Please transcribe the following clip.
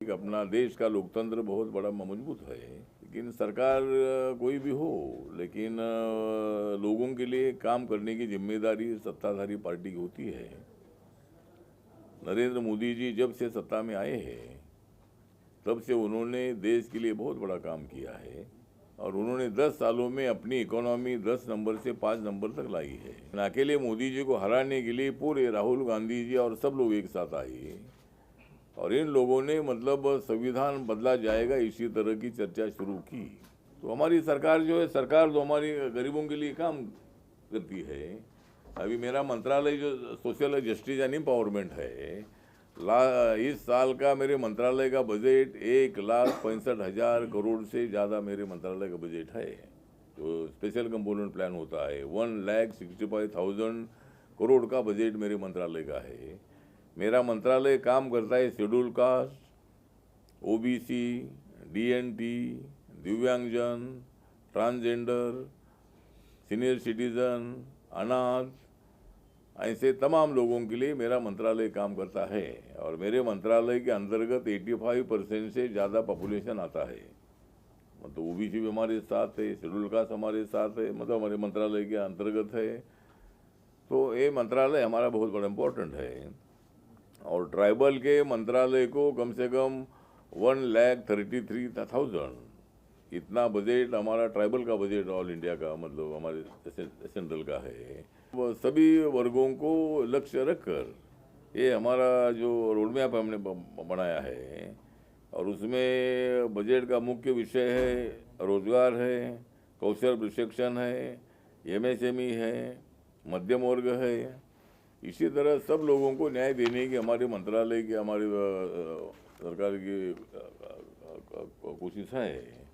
अपना देश का लोकतंत्र बहुत बड़ा मजबूत है, लेकिन सरकार कोई भी हो, लेकिन लोगों के लिए काम करने की जिम्मेदारी सत्ताधारी पार्टी की होती है। नरेंद्र मोदी जी जब से सत्ता में आए हैं, तब से उन्होंने देश के लिए बहुत बड़ा काम किया है और उन्होंने 10 सालों में अपनी इकोनॉमी 10 नंबर से 5 नंबर तक लाई है। अकेले मोदी जी को हराने के लिए पूरे राहुल गांधी जी और सब लोग एक साथ आए और इन लोगों ने मतलब संविधान बदला जाएगा इसी तरह की चर्चा शुरू की। तो हमारी सरकार जो है, सरकार तो हमारी गरीबों के लिए काम करती है। अभी मेरा मंत्रालय जो सोशल जस्टिस एंड एम्पावरमेंट है, इस साल का मेरे मंत्रालय का बजट 1,65,000 करोड़ से ज़्यादा मेरे मंत्रालय का बजट है। जो स्पेशल कंपोनेंट प्लान होता है 1,65,000 करोड़ का बजट मेरे मंत्रालय का है। मेरा मंत्रालय काम करता है शेड्यूल कास्ट, ओबीसी, डीएनटी, दिव्यांगजन, ट्रांसजेंडर, सीनियर सिटीजन, अनाथ, ऐसे तमाम लोगों के लिए मेरा मंत्रालय काम करता है। और मेरे मंत्रालय के अंतर्गत 85% से ज़्यादा पॉपुलेशन आता है। मतलब ओबीसी भी हमारे साथ है, शेड्यूल कास्ट हमारे साथ है, मतलब हमारे मंत्रालय के अंतर्गत है। तो ये मंत्रालय हमारा बहुत बड़ा इम्पोर्टेंट है। और ट्राइबल के मंत्रालय को कम से कम 1,33,000 इतना बजट हमारा ट्राइबल का बजट ऑल इंडिया का, मतलब हमारे सेंट्रल का है। वो सभी वर्गों को लक्ष्य रखकर ये हमारा जो रोड मैप हमने बनाया है और उसमें बजट का मुख्य विषय है रोजगार है, कौशल प्रशिक्षण है, एमएसएमई है, मध्यम वर्ग है। इसी तरह सब लोगों को न्याय देने की हमारे मंत्रालय की, हमारी सरकार की कोशिश है।